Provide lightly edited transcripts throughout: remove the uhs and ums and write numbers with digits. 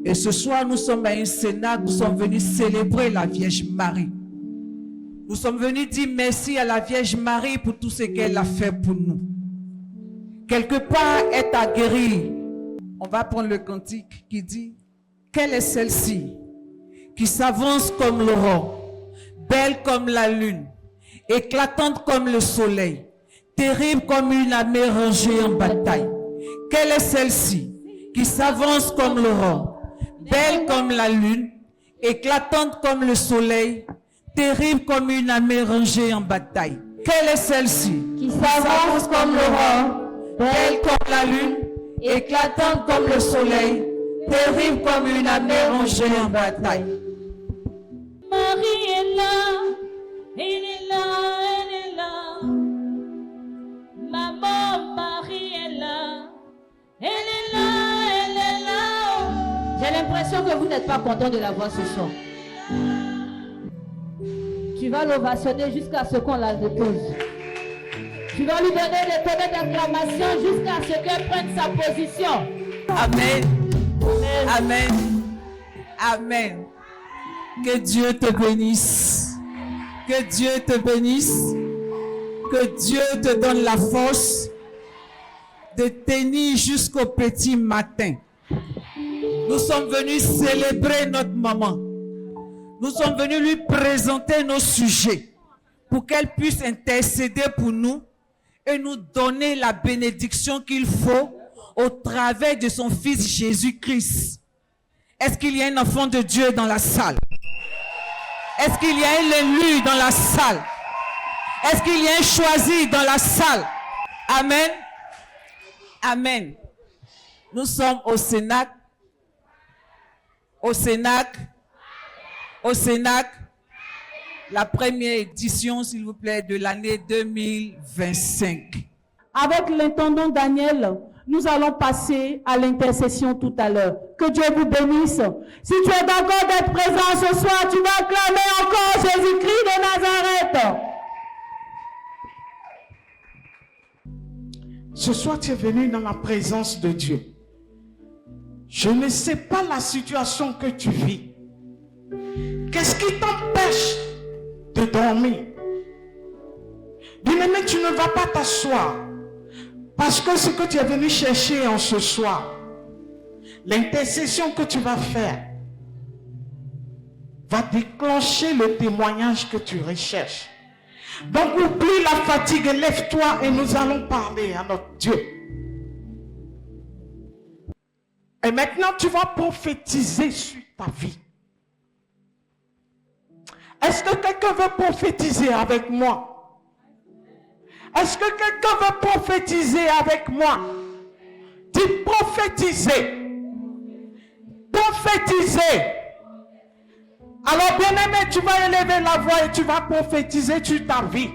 Et ce soir, nous sommes à un Sénat, nous sommes venus célébrer la Vierge Marie. Nous sommes venus dire merci à la Vierge Marie pour tout ce qu'elle a fait pour nous. Quelque part, elle t'a guéri. On va prendre le cantique qui dit: quelle est celle-ci qui s'avance comme l'aurore, belle comme la lune, éclatante comme le soleil, terrible comme une armée rangée en bataille. Quelle est celle-ci qui s'avance comme l'aurore, belle comme la lune, éclatante comme le soleil, terrible comme une armée rangée en bataille. Quelle est celle-ci qui s'avance comme l'aurore, belle comme la lune, éclatante comme le soleil, terrible comme une armée rangée en bataille. Marie est là, elle est là, elle est là. Maman, Marie est là, elle est là, elle est là. J'ai l'impression que vous n'êtes pas content de la voir ce soir. Tu vas l'ovationner jusqu'à ce qu'on la dépose. Tu vas lui donner des tonneaux d'acclamation jusqu'à ce qu'elle prenne sa position. Amen. Amen. Amen. Que Dieu te bénisse. Que Dieu te bénisse. Que Dieu te donne la force de tenir jusqu'au petit matin. Nous sommes venus célébrer notre maman. Nous sommes venus lui présenter nos sujets pour qu'elle puisse intercéder pour nous et nous donner la bénédiction qu'il faut au travers de son Fils Jésus-Christ. Est-ce qu'il y a un enfant de Dieu dans la salle? Est-ce qu'il y a un élu dans la salle? Est-ce qu'il y a un choisi dans la salle? Amen. Amen. Nous sommes au Sénat. Au Sénat, la première édition, s'il vous plaît, de l'année 2025. Avec l'intendant Daniel, nous allons passer à l'intercession tout à l'heure. Que Dieu vous bénisse. Si tu es d'accord d'être présent ce soir, tu vas acclamer encore Jésus-Christ de Nazareth. Ce soir, tu es venu dans la présence de Dieu. Je ne sais pas la situation que tu vis. Qu'est-ce qui t'empêche de dormir? Bien-aimé, tu ne vas pas t'asseoir. Parce que ce que tu es venu chercher en ce soir, l'intercession que tu vas faire, va déclencher le témoignage que tu recherches. Donc oublie la fatigue, lève-toi et nous allons parler à notre Dieu. Et maintenant, tu vas prophétiser sur ta vie. Est-ce que quelqu'un veut prophétiser avec moi? Est-ce que quelqu'un veut prophétiser avec moi? Dis prophétiser. Prophétiser. Alors bien-aimé, tu vas élever la voix et tu vas prophétiser sur ta vie.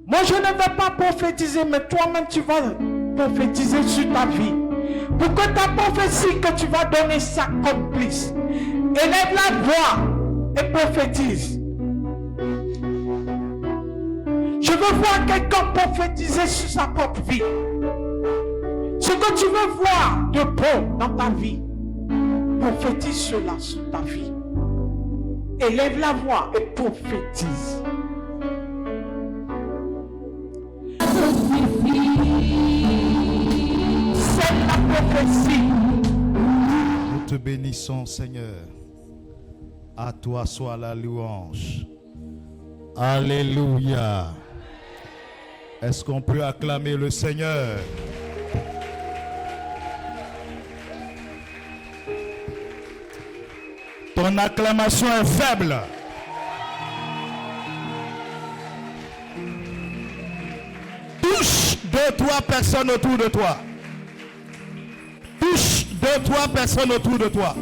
Moi, je ne vais pas prophétiser, mais toi-même, tu vas prophétiser sur ta vie. Pour que ta prophétie que tu vas donner s'accomplisse. Élève la voix et prophétise. Je veux voir quelqu'un prophétiser sur sa propre vie. Ce que tu veux voir de beau dans ta vie, prophétise cela sur ta vie. Élève la voix et prophétise. C'est la prophétie. Nous te bénissons, Seigneur. À toi soit la louange. Alléluia. Est-ce qu'on peut acclamer le Seigneur? Ton acclamation est faible. Touche 2-3 personnes autour de toi. Touche 2-3 personnes autour de toi.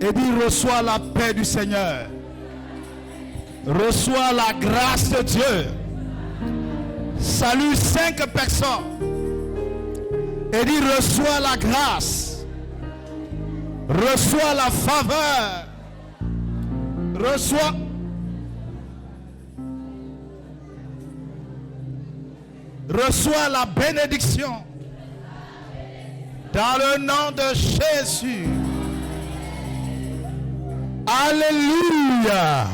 Et dis: reçois la paix du Seigneur. Reçois la grâce de Dieu. Salue 5 personnes. Et dis: reçois la grâce. Reçois la faveur. Reçois la bénédiction. Dans le nom de Jésus. Alléluia.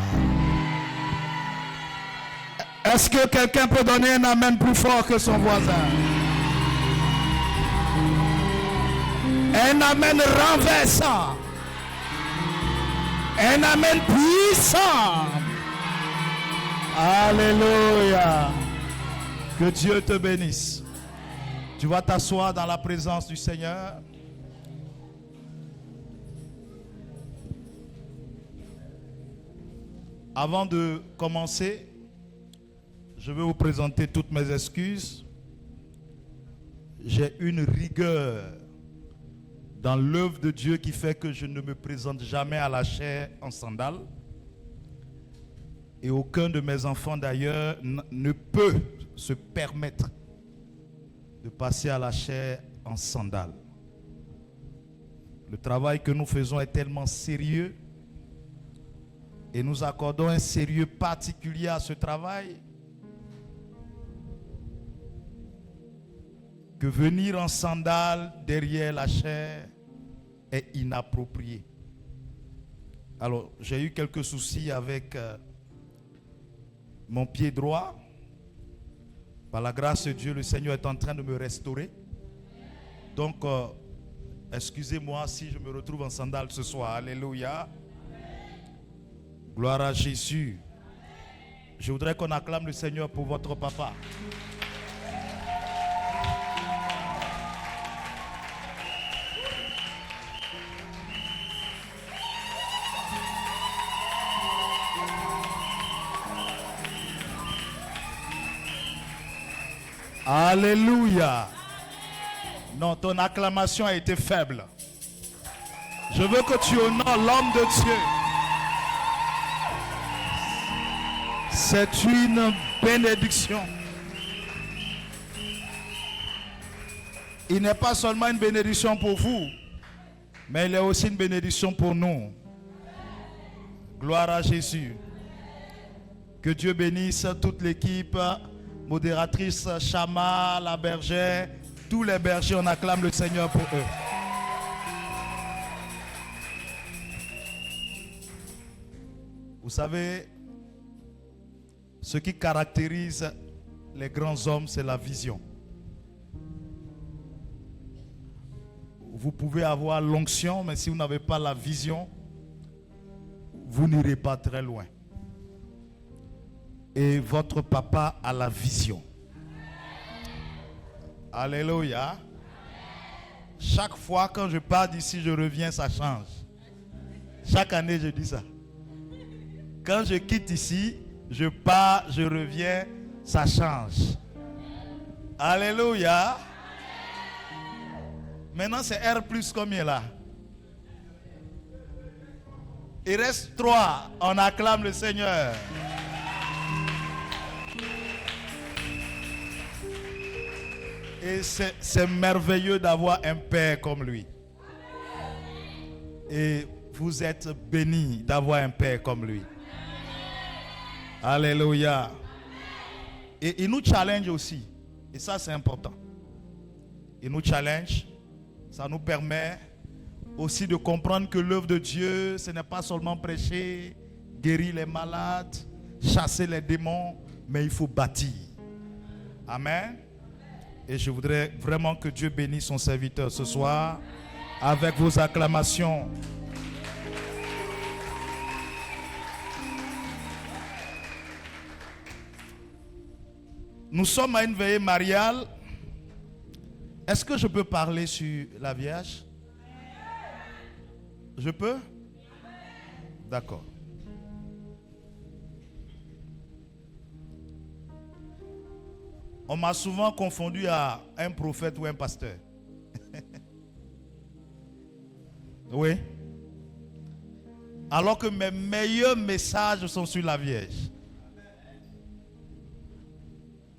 Est-ce que quelqu'un peut donner un amen plus fort que son voisin? Un amen renversant. Un amen puissant. Alléluia. Que Dieu te bénisse. Tu vas t'asseoir dans la présence du Seigneur. Avant de commencer, je vais vous présenter toutes mes excuses. J'ai une rigueur dans l'œuvre de Dieu qui fait que je ne me présente jamais à la chair en sandales. Et aucun de mes enfants d'ailleurs ne peut se permettre de passer à la chair en sandales. Le travail que nous faisons est tellement sérieux et nous accordons un sérieux particulier à ce travail que venir en sandales derrière la chair est inapproprié. Alors, j'ai eu quelques soucis avec mon pied droit. Par la grâce de Dieu, le Seigneur est en train de me restaurer. Donc, excusez-moi si je me retrouve en sandales ce soir. Alléluia. Gloire à Jésus. Je voudrais qu'on acclame le Seigneur pour votre papa. Alléluia. Non, ton acclamation a été faible. Je veux que tu honores l'homme de Dieu. C'est une bénédiction. Il n'est pas seulement une bénédiction pour vous, mais il est aussi une bénédiction pour nous. Gloire à Jésus. Que Dieu bénisse toute l'équipe, modératrice Chama, la bergère, tous les bergers, on acclame le Seigneur pour eux. Vous savez, ce qui caractérise les grands hommes, c'est la vision. Vous pouvez avoir l'onction, mais si vous n'avez pas la vision, vous n'irez pas très loin. Et votre papa a la vision. Alléluia. Chaque fois quand je pars d'ici, je reviens, ça change. Chaque année, je dis ça. Quand je quitte ici, je pars, je reviens, ça change. Alléluia. Maintenant, c'est R plus combien là? Il reste 3. On acclame le Seigneur. Et c'est merveilleux d'avoir un père comme lui. Et vous êtes bénis d'avoir un père comme lui. Alléluia. Et il nous challenge aussi. Et ça, c'est important. Il nous challenge. Ça nous permet aussi de comprendre que l'œuvre de Dieu, ce n'est pas seulement prêcher, guérir les malades, chasser les démons, mais il faut bâtir. Amen. Et je voudrais vraiment que Dieu bénisse son serviteur ce soir avec vos acclamations. Nous sommes à une veillée mariale. Est-ce que je peux parler sur la Vierge? Je peux? D'accord. On m'a souvent confondu à un prophète ou un pasteur. Oui. Alors que mes meilleurs messages sont sur la Vierge.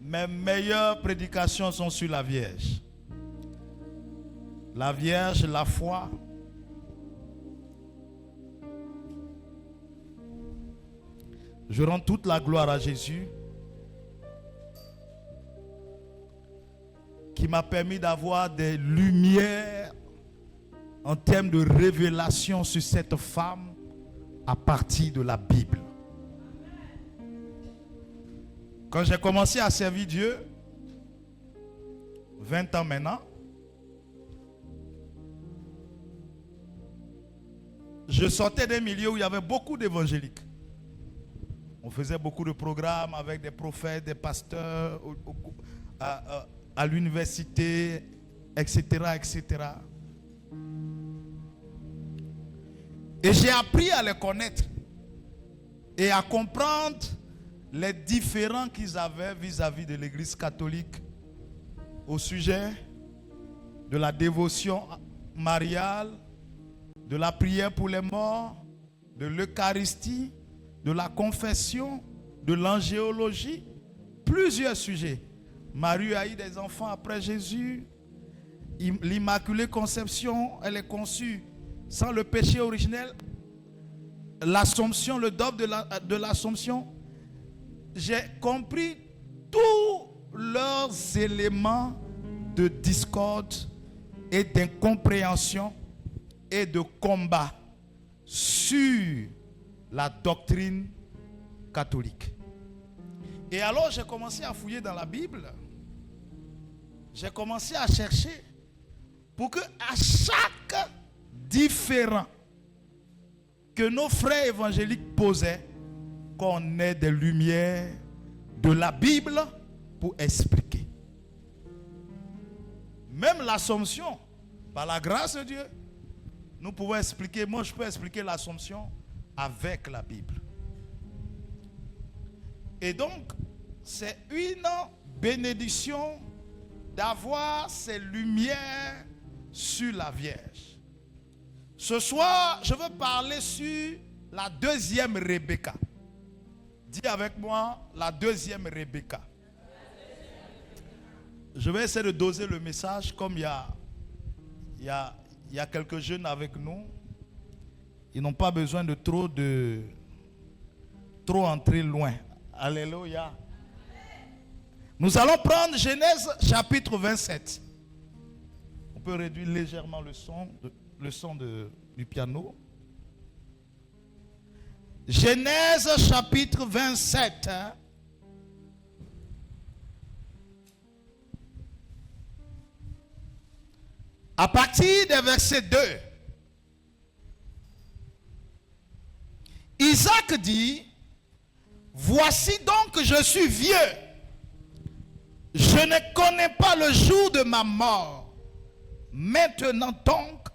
Mes meilleures prédications sont sur la Vierge. La Vierge, la foi. Je rends toute la gloire à Jésus, qui m'a permis d'avoir des lumières en termes de révélation sur cette femme à partir de la Bible. Quand j'ai commencé à servir Dieu, 20 ans maintenant, je sortais d'un milieu où il y avait beaucoup d'évangéliques. On faisait beaucoup de programmes avec des prophètes, des pasteurs, à l'université, etc., etc. Et j'ai appris à les connaître et à comprendre les différends qu'ils avaient vis-à-vis de l'Église catholique au sujet de la dévotion mariale, de la prière pour les morts, de l'Eucharistie, de la confession, de l'angéologie, plusieurs sujets. Marie a eu des enfants après Jésus. L'Immaculée Conception, elle est conçue sans le péché originel. L'Assomption, le dogme de l'Assomption. J'ai compris tous leurs éléments de discorde et d'incompréhension et de combat sur la doctrine catholique. Et alors j'ai commencé à fouiller dans la Bible. J'ai commencé à chercher pour que à chaque différend que nos frères évangéliques posaient, qu'on ait des lumières de la Bible pour expliquer. Même l'Assomption, par la grâce de Dieu, nous pouvons expliquer, moi je peux expliquer l'Assomption avec la Bible. Et donc, c'est une bénédiction d'avoir ces lumières sur la Vierge. Ce soir, je veux parler sur la deuxième Rebecca. Dis avec moi, la deuxième Rebecca. Je vais essayer de doser le message comme il y a quelques jeunes avec nous. Ils n'ont pas besoin de trop entrer loin. Alléluia. Nous allons prendre Genèse chapitre 27. On peut réduire légèrement le son du piano. Genèse chapitre 27. À partir du verset 2. Isaac dit: voici donc que je suis vieux. Je ne connais pas le jour de ma mort. Maintenant donc,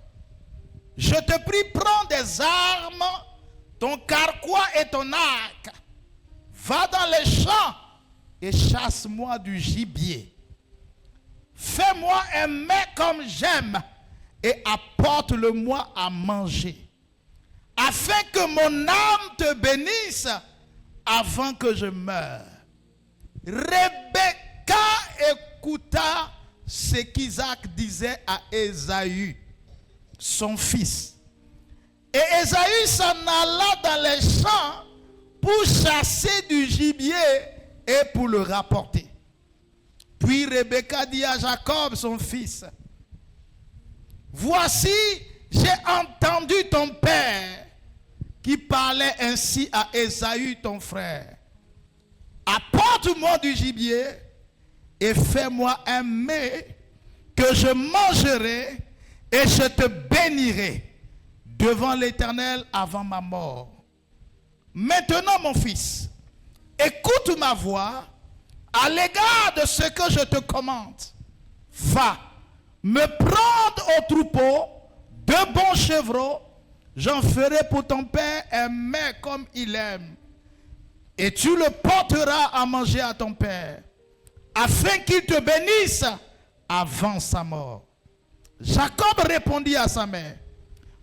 je te prie, prends des armes, ton carquois et ton arc. Va dans les champs et chasse-moi du gibier. Fais-moi un mets comme j'aime et apporte-le-moi à manger, afin que mon âme te bénisse avant que je meure. Rebecca écouta ce qu'Isaac disait à Ésaü, son fils. Et Ésaü s'en alla dans les champs pour chasser du gibier et pour le rapporter. Puis Rebecca dit à Jacob, son fils: voici, j'ai entendu ton père qui parlait ainsi à Ésaü, ton frère. Apporte-moi du gibier et fais-moi un mets que je mangerai et je te bénirai devant l'Éternel avant ma mort. Maintenant, mon fils, écoute ma voix à l'égard de ce que je te commande. Va, me prendre au troupeau de bons chevreaux. J'en ferai pour ton père un mets comme il aime. Et tu le porteras à manger à ton père, afin qu'il te bénisse avant sa mort. Jacob répondit à sa mère: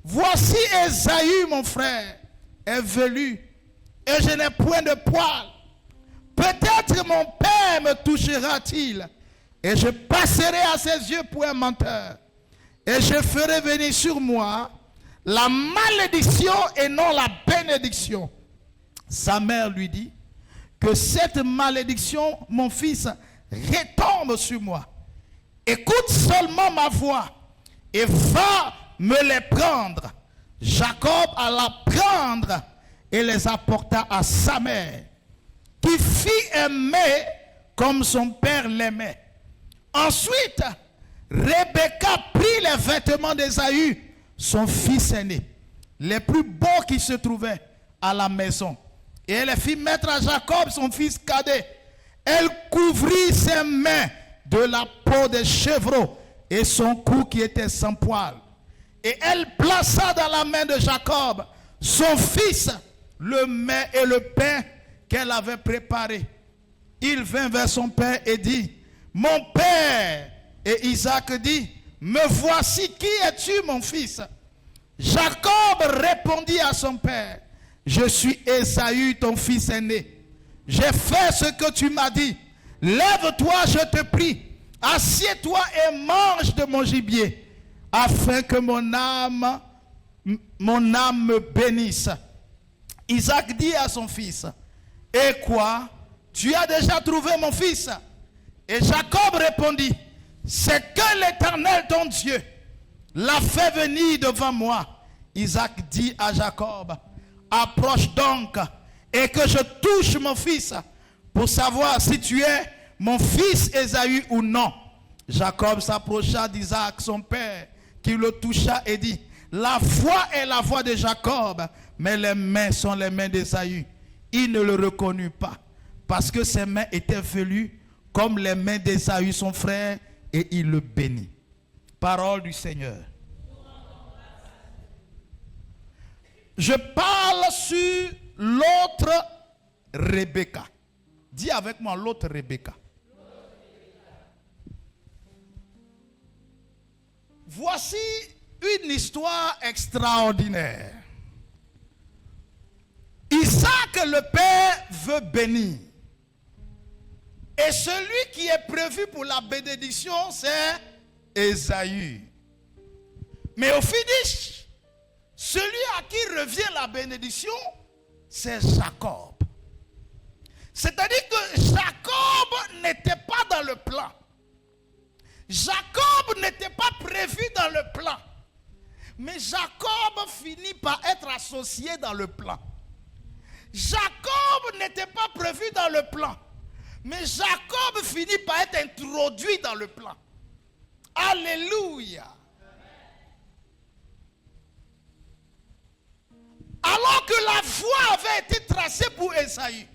voici Ésaü, mon frère, est velu, et je n'ai point de poil. Peut-être mon père me touchera-t-il, et je passerai à ses yeux pour un menteur, et je ferai venir sur moi la malédiction et non la bénédiction. Sa mère lui dit: que cette malédiction, mon fils, retombe sur moi. écoute seulement ma voix et va me les prendre. Jacob alla prendre et les apporta à sa mère, qui fit aimer comme son père l'aimait. Ensuite, Rebecca prit les vêtements d'Ésaü, son fils aîné, les plus beaux qui se trouvaient à la maison, et elle les fit mettre à Jacob, son fils cadet. Elle couvrit ses mains de la peau des chevreaux et son cou qui était sans poil. Et elle plaça dans la main de Jacob, son fils, le mets et le pain qu'elle avait préparé. Il vint vers son père et dit, mon père. Et Isaac dit, me voici, qui es-tu, mon fils? Jacob répondit à son père, je suis Ésaü, ton fils aîné. J'ai fait ce que tu m'as dit. Lève-toi, je te prie. Assieds-toi et mange de mon gibier, afin que mon âme me bénisse. Isaac dit à son fils, et quoi? Tu as déjà trouvé mon fils? Et Jacob répondit, c'est que l'Éternel ton Dieu l'a fait venir devant moi. Isaac dit à Jacob, approche donc et que je touche mon fils pour savoir si tu es mon fils Ésaü ou non. Jacob s'approcha d'Isaac son père, qui le toucha et dit, la voix est la voix de Jacob, mais les mains sont les mains d'Ésaü. Il ne le reconnut pas, parce que ses mains étaient velues comme les mains d'Ésaü son frère, et il le bénit. Parole du Seigneur. Je parle sur l'autre Rebecca. Dis avec moi l'autre Rebecca. Voici une histoire extraordinaire. Isaac, le père, veut bénir. Et celui qui est prévu pour la bénédiction, c'est Ésaü. Mais au finish, celui à qui revient la bénédiction, c'est Jacob. C'est-à-dire que Jacob n'était pas dans le plan. Jacob n'était pas prévu dans le plan. Mais Jacob finit par être associé dans le plan. Jacob n'était pas prévu dans le plan. Mais Jacob finit par être introduit dans le plan. Alléluia. Alors que la voie avait été tracée pour Ésaü,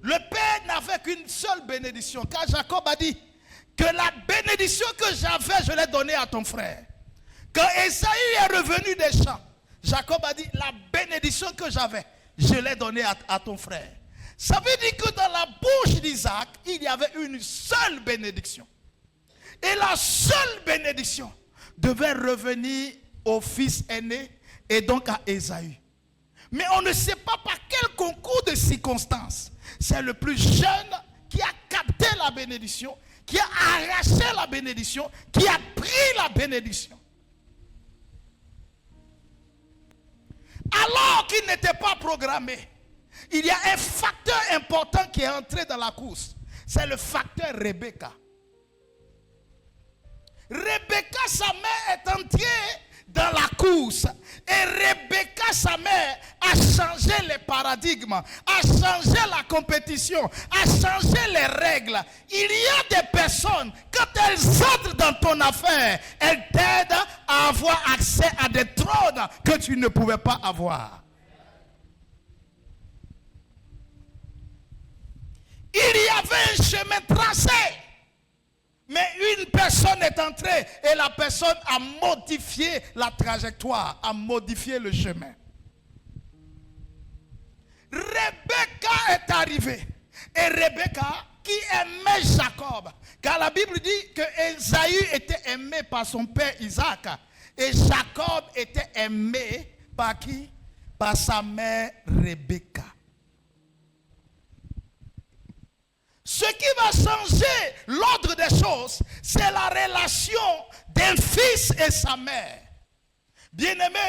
le père n'avait qu'une seule bénédiction. Car Jacob a dit que la bénédiction que j'avais, je l'ai donnée à ton frère. Quand Ésaü est revenu des champs, Jacob a dit, la bénédiction que j'avais, je l'ai donnée à ton frère. Ça veut dire que dans la bouche d'Isaac, il y avait une seule bénédiction. Et la seule bénédiction devait revenir au fils aîné et donc à Ésaü. Mais on ne sait pas par quel concours de circonstances. C'est le plus jeune qui a capté la bénédiction, qui a arraché la bénédiction, qui a pris la bénédiction. Alors qu'il n'était pas programmé, il y a un facteur important qui est entré dans la course. C'est le facteur Rebecca. Rebecca, sa mère, est entrée dans la course. Et Rebecca, sa mère, a changé les paradigmes, a changé la compétition, a changé les règles. Il y a des personnes, quand elles entrent dans ton affaire, elles t'aident à avoir accès à des trônes que tu ne pouvais pas avoir. Il y avait un chemin tracé. Mais une personne est entrée et la personne a modifié la trajectoire, a modifié le chemin. Rebecca est arrivée. Et Rebecca, qui aimait Jacob, car la Bible dit que Ésaü était aimé par son père Isaac. Et Jacob était aimé par qui? Par sa mère Rebecca. Ce qui va changer l'ordre des choses, c'est la relation d'un fils et sa mère. Bien-aimé,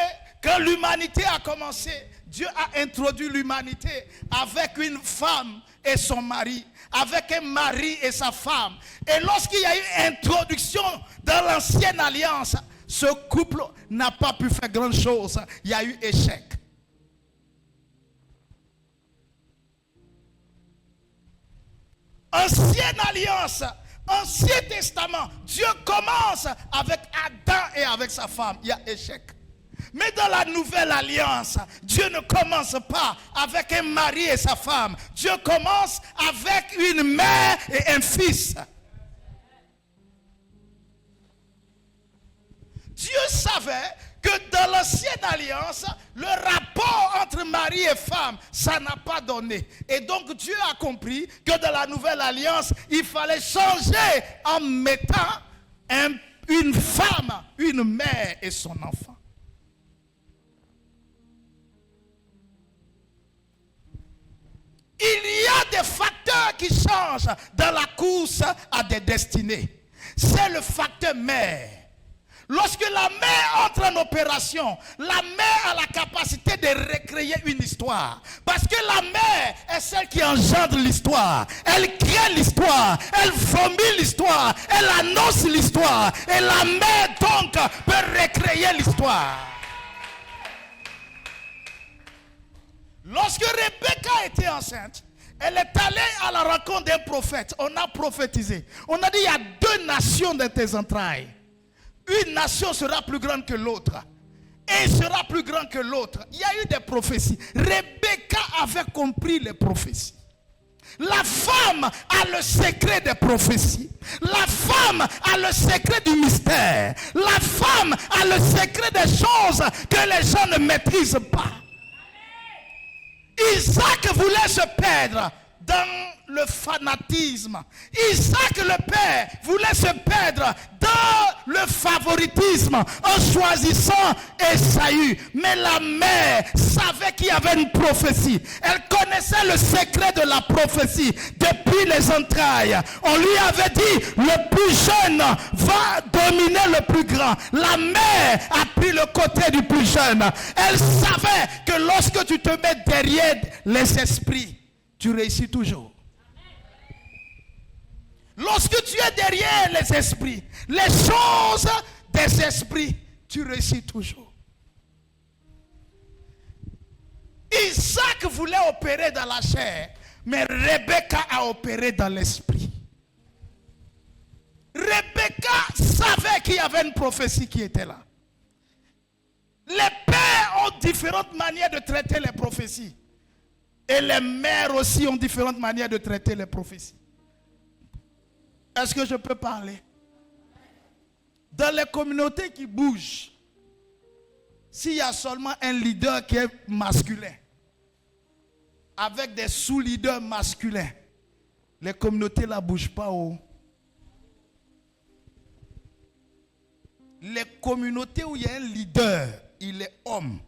quand l'humanité a commencé, Dieu a introduit l'humanité avec une femme et son mari, avec un mari et sa femme. Et lorsqu'il y a eu introduction dans l'ancienne alliance, ce couple n'a pas pu faire grand chose. Il y a eu échec. Ancienne alliance, Ancien Testament, Dieu commence avec Adam et avec sa femme. Il y a échec. Mais dans la nouvelle alliance, Dieu ne commence pas avec un mari et sa femme. Dieu commence avec une mère et un fils. Dieu savait que dans l'ancienne alliance, le rapport entre mari et femme, ça n'a pas donné. Et donc Dieu a compris que dans la nouvelle alliance, il fallait changer en mettant une femme, une mère et son enfant. Il y a des facteurs qui changent dans la course à des destinées. C'est le facteur mère. Lorsque la mère entre en opération, la mère a la capacité de recréer une histoire. Parce que la mère est celle qui engendre l'histoire. Elle crée l'histoire. Elle vomit l'histoire. Elle annonce l'histoire. Et la mère donc peut recréer l'histoire. Lorsque Rebecca était enceinte, elle est allée à la rencontre d'un prophète. On a prophétisé. On a dit il y a 2 nations dans tes entrailles. Une nation sera plus grande que l'autre. Et sera plus grande que l'autre. Il y a eu des prophéties. Rebecca avait compris les prophéties. La femme a le secret des prophéties. La femme a le secret du mystère. La femme a le secret des choses que les gens ne maîtrisent pas. Isaac voulait se perdre dans le fanatisme. Isaac le père voulait se perdre dans le favoritisme en choisissant Esaü. Mais la mère savait qu'il y avait une prophétie. Elle connaissait le secret de la prophétie depuis les entrailles. On lui avait dit le plus jeune va dominer le plus grand. La mère a pris le côté du plus jeune. Elle savait que lorsque tu te mets derrière les esprits, tu réussis toujours. Lorsque tu es derrière les esprits, les choses des esprits, tu réussis toujours. Isaac voulait opérer dans la chair, mais Rebecca a opéré dans l'esprit. Rebecca savait qu'il y avait une prophétie qui était là. Les pères ont différentes manières de traiter les prophéties. Et les mères aussi ont différentes manières de traiter les prophéties. Est-ce que je peux parler? Dans les communautés qui bougent, s'il y a seulement un leader qui est masculin, avec des sous-leaders masculins, les communautés ne bougent pas haut. Les communautés où il y a un leader, il est homme.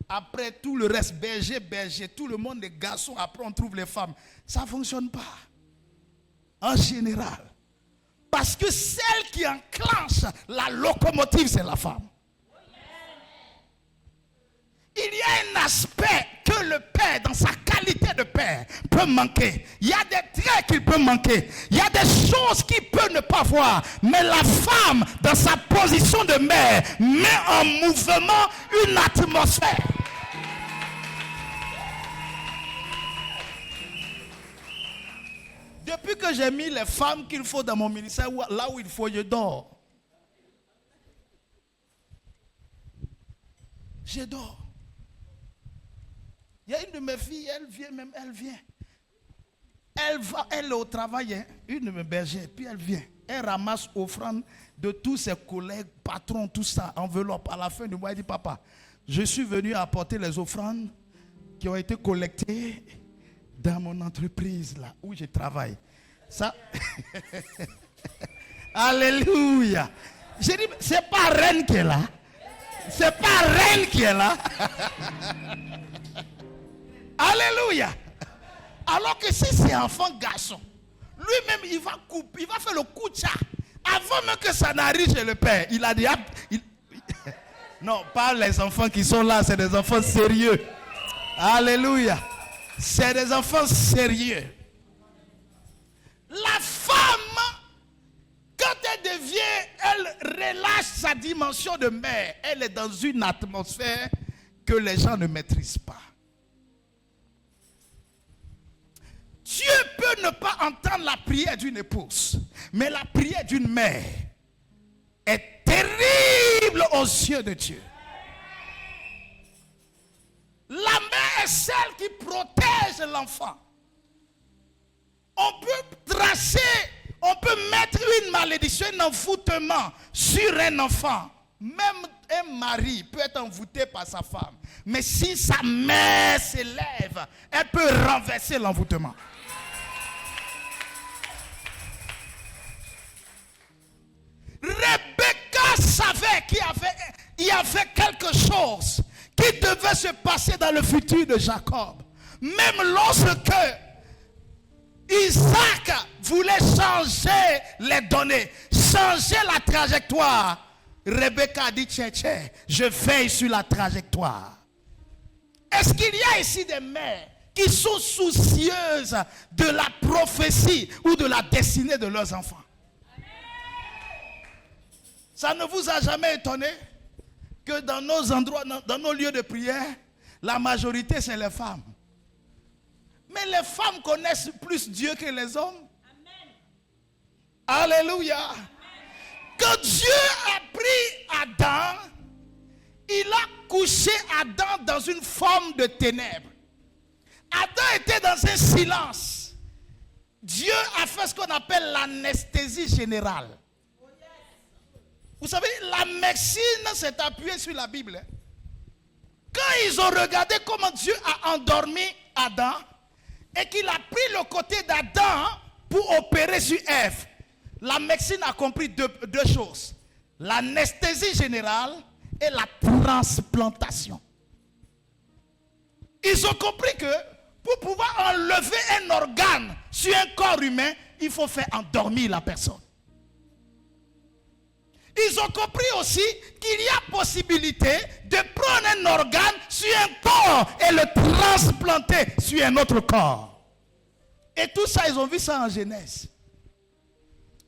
Après tout le reste, berger, tout le monde, les garçons, après on trouve les femmes. Ça ne fonctionne pas. En général. Parce que celle qui enclenche la locomotive, c'est la femme. Il y a un aspect que le père, dans sa qualité de père, peut manquer. Il y a des traits qu'il peut manquer. Il y a des choses qu'il peut ne pas voir. Mais la femme, dans sa position de mère, met en mouvement une atmosphère. Depuis que j'ai mis les femmes qu'il faut dans mon ministère, là où il faut, je dors. Je dors. Il y a une de mes filles, elle vient. Elle est au travail, hein, une de mes bergères, puis elle vient. Elle ramasse offrande de tous ses collègues, patrons, tout ça, enveloppe. À la fin du mois, elle dit, papa, je suis venu apporter les offrandes qui ont été collectées dans mon entreprise, là, où je travaille. Ça, alléluia. J'ai dit, c'est pas reine qui est là. C'est pas reine qui est là. Alléluia. Alors que si c'est enfant garçon, lui-même il va couper, il va faire le coup de chat. Avant même que ça n'arrive chez le père, il a dit, non, pas les enfants qui sont là, c'est des enfants sérieux. Alléluia. C'est des enfants sérieux. La femme, quand elle relâche sa dimension de mère, elle est dans une atmosphère que les gens ne maîtrisent pas. Dieu peut ne pas entendre la prière d'une épouse, mais la prière d'une mère est terrible aux yeux de Dieu. La mère est celle qui protège l'enfant. On peut tracer, on peut mettre une malédiction, un envoûtement sur un enfant. Même un mari peut être envoûté par sa femme. Mais si sa mère s'élève, elle peut renverser l'envoûtement. Rebecca savait qu'il y avait quelque chose qui devait se passer dans le futur de Jacob. Même lorsque Isaac voulait changer les données, changer la trajectoire, Rebecca a dit, tiens, je veille sur la trajectoire. Est-ce qu'il y a ici des mères qui sont soucieuses de la prophétie ou de la destinée de leurs enfants? Ça ne vous a jamais étonné que dans nos endroits, dans nos lieux de prière, la majorité c'est les femmes. Mais les femmes connaissent plus Dieu que les hommes. Amen. Alléluia. Amen. Quand Dieu a pris Adam, il a couché Adam dans une forme de ténèbres. Adam était dans un silence. Dieu a fait ce qu'on appelle l'anesthésie générale. Vous savez, la médecine s'est appuyée sur la Bible. Quand ils ont regardé comment Dieu a endormi Adam et qu'il a pris le côté d'Adam pour opérer sur Ève, la médecine a compris deux choses. L'anesthésie générale et la transplantation. Ils ont compris que pour pouvoir enlever un organe sur un corps humain, il faut faire endormir la personne. Ils ont compris aussi qu'il y a possibilité de prendre un organe sur un corps et le transplanter sur un autre corps. Et tout ça, ils ont vu ça en Genèse.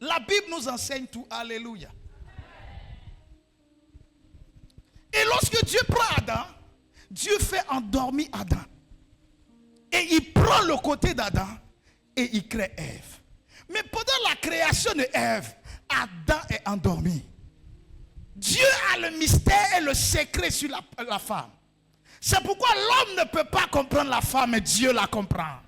La Bible nous enseigne tout. Alléluia. Et lorsque Dieu prend Adam, Dieu fait endormir Adam. Et il prend le côté d'Adam et il crée Ève. Mais pendant la création de Ève, Adam est endormi. Dieu a le mystère et le secret sur la femme. C'est pourquoi l'homme ne peut pas comprendre la femme, mais Dieu la comprend.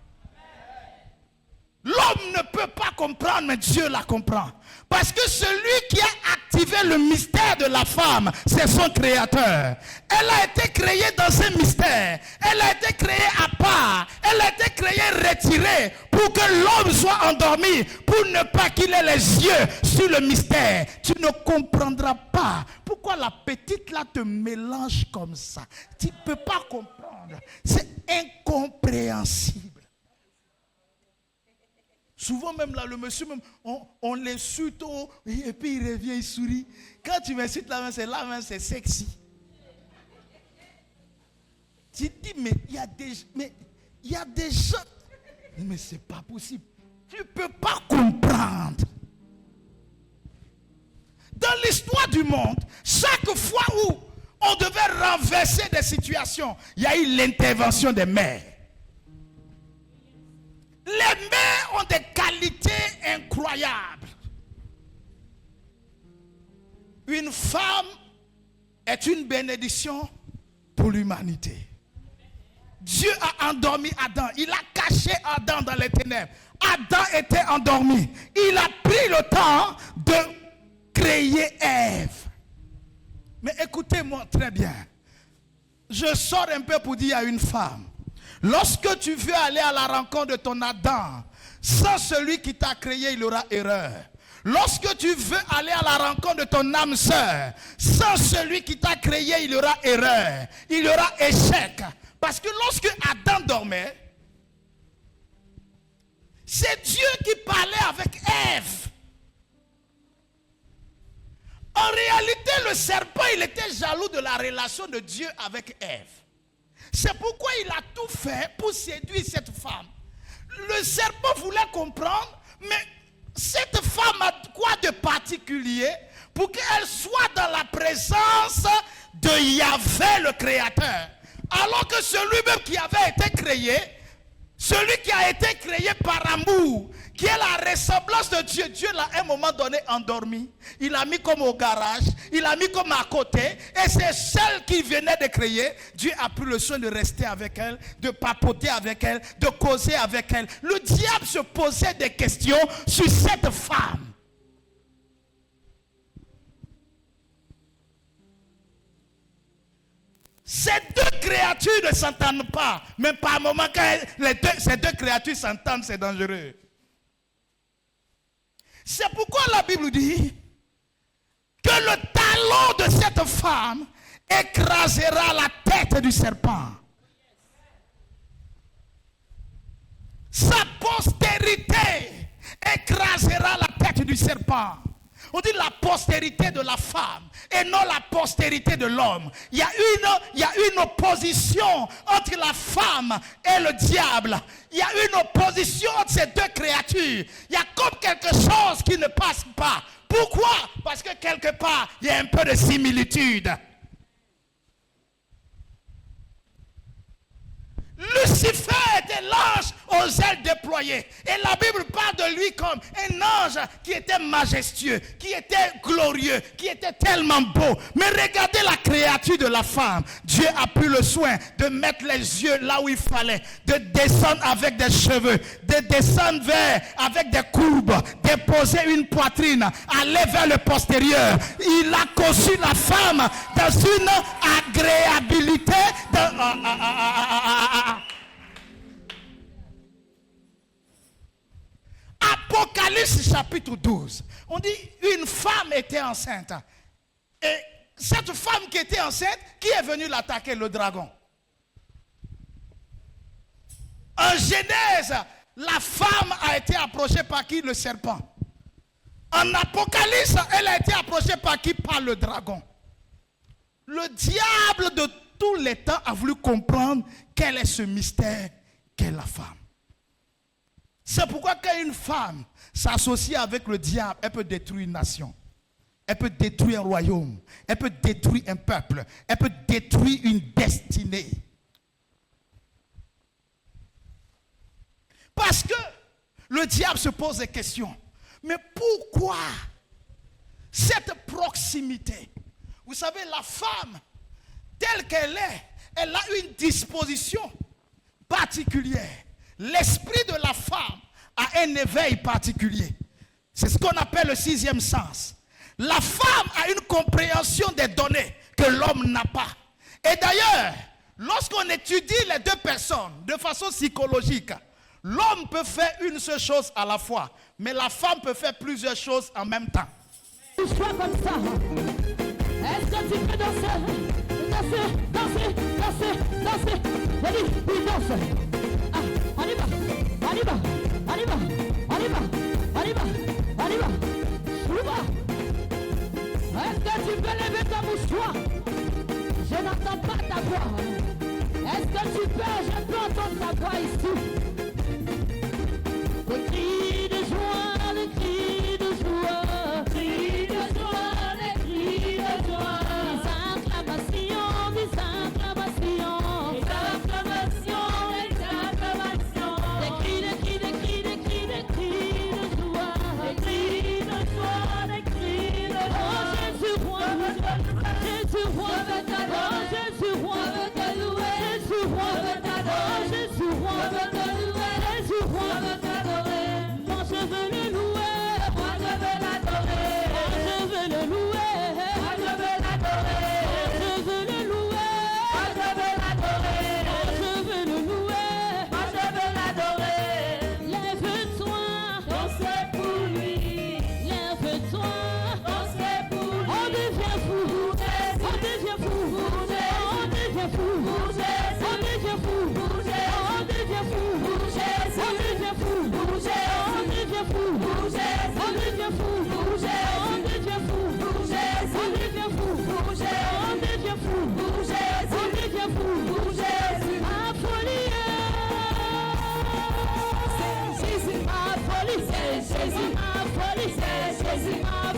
L'homme ne peut pas comprendre, mais Dieu la comprend. Parce que celui qui a activé le mystère de la femme, c'est son créateur. Elle a été créée dans un mystère. Elle a été créée à part. Elle a été créée retirée pour que l'homme soit endormi, pour ne pas qu'il ait les yeux sur le mystère. Tu ne comprendras pas pourquoi la petite là te mélange comme ça. Tu ne peux pas comprendre. C'est incompréhensible. Souvent même là, le monsieur, même, on l'insulte et puis il revient, il sourit. Quand tu m'insultes là, c'est sexy. Tu te dis, mais il y a des gens. Mais c'est pas possible. Tu ne peux pas comprendre. Dans l'histoire du monde, chaque fois où on devait renverser des situations, il y a eu l'intervention des mères. Les mères ont des qualités incroyables. Une femme est une bénédiction pour l'humanité. Dieu a endormi Adam. Il a caché Adam dans les ténèbres. Adam était endormi. Il a pris le temps de créer Ève. Mais écoutez-moi très bien. Je sors un peu pour dire à une femme. Lorsque tu veux aller à la rencontre de ton Adam, sans celui qui t'a créé, il y aura erreur. Lorsque tu veux aller à la rencontre de ton âme sœur, sans celui qui t'a créé, il y aura erreur. Il y aura échec. Parce que lorsque Adam dormait, c'est Dieu qui parlait avec Ève. En réalité, le serpent, il était jaloux de la relation de Dieu avec Ève. C'est pourquoi il a tout fait pour séduire cette femme. Le serpent voulait comprendre Mais cette femme a quoi de particulier pour qu'elle soit dans la présence de Yahvé le Créateur? Alors que celui-même qui avait été créé, celui qui a été créé par amour, qui est la ressemblance de Dieu, Dieu l'a à un moment donné endormi. Il l'a mis comme au garage, il l'a mis comme à côté. Et c'est celle qui venait de créer. Dieu a pris le soin de rester avec elle, de papoter avec elle, de causer avec elle. Le diable se posait des questions sur cette femme. Ces deux créatures ne s'entendent pas. Mais par moment, quand ces deux créatures s'entendent, c'est dangereux. C'est pourquoi la Bible dit que le talon de cette femme écrasera la tête du serpent. Sa postérité écrasera la tête du serpent. On dit la postérité de la femme et non la postérité de l'homme. Il y a une opposition entre la femme et le diable. Il y a une opposition entre ces deux créatures. Il y a comme quelque chose qui ne passe pas. Pourquoi? Parce que quelque part, il y a un peu de similitude. Lucifer était l'ange aux ailes déployées. Et la Bible parle de lui comme un ange qui était majestueux, qui était glorieux, qui était tellement beau. Mais regardez la créature de la femme. Dieu a pris le soin de mettre les yeux là où il fallait, de descendre avec des cheveux, de descendre avec des courbes, déposer une poitrine, aller vers le postérieur. Il a conçu la femme dans une agréabilité, Apocalypse chapitre 12. On dit une femme était enceinte. Et cette femme qui était enceinte, qui est venue l'attaquer? Le dragon. En Genèse, la femme a été approchée par qui? Le serpent. En Apocalypse, elle a été approchée par qui? Par le dragon. Le diable de tous les temps a voulu comprendre quel est ce mystère qu'est la femme. C'est pourquoi quand une femme s'associe avec le diable, elle peut détruire une nation. Elle peut détruire un royaume. Elle peut détruire un peuple. Elle peut détruire une destinée. Parce que le diable se pose des questions. Mais pourquoi cette proximité? Vous savez, la femme, telle qu'elle est, elle a une disposition particulière. L'esprit de la femme a un éveil particulier. C'est ce qu'on appelle le sixième sens. La femme a une compréhension des données que l'homme n'a pas. Et d'ailleurs, lorsqu'on étudie les deux personnes de façon psychologique, l'homme peut faire une seule chose à la fois, mais la femme peut faire plusieurs choses en même temps. Tu sois comme ça. Est-ce que tu peux danser? Danser, danser, danser, danser. J'ai dit, oui, danse. Ah, on y va, on y va, on y va, on y va, on y va, on y va. Souba. Est-ce que tu peux lever ta mouchoir? Je n'entends pas ta voix. Est-ce que tu peux, je peux entendre ta voix ici? Des cris de joie, des cris de joie, cris de joie, des cris de joie, des acclamations, des acclamations, des acclamations, des acclamations, des cris, des cris, des cris, des cris, des cris de joie, des cris de joie, des cris de joie. Oh Jésus roi, Jésus roi, oh Jésus roi, Jésus roi, Jésus roi, Jésus roi,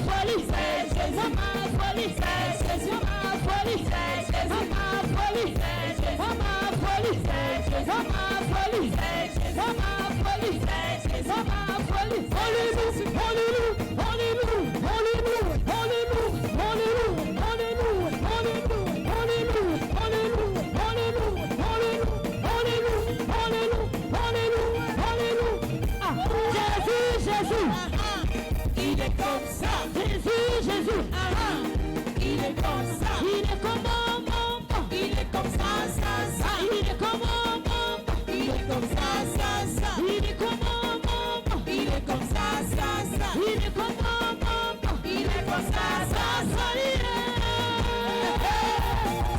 folie, c'est Jésus. Dans ma folie, c'est Jésus. Dans ma folie, c'est Jésus. Dans ma folie, c'est Jésus. Dans ma folie, c'est Jésus. Dans ma folie, c'est Jésus. Dans ma folie, c'est Jésus. Dans ma folie, Alléluia, Alléluia, Alléluia, Alléluia, Alléluia, Alléluia, Alléluia, Alléluia, Alléluia, Alléluia, Alléluia, Alléluia, Alléluia, Alléluia, Alléluia. Ah, Jésus, Jésus. Il est comme ça. Jésus, Jésus. Il est comme ça. Il est comme maman. Il est comme ça, ça, ça. Il est comme maman. Il est comme ça, ça, ça. Il est comme maman. Il est comme ça, ça, ça. Il est comme maman. Il est comme ça, ça, ça.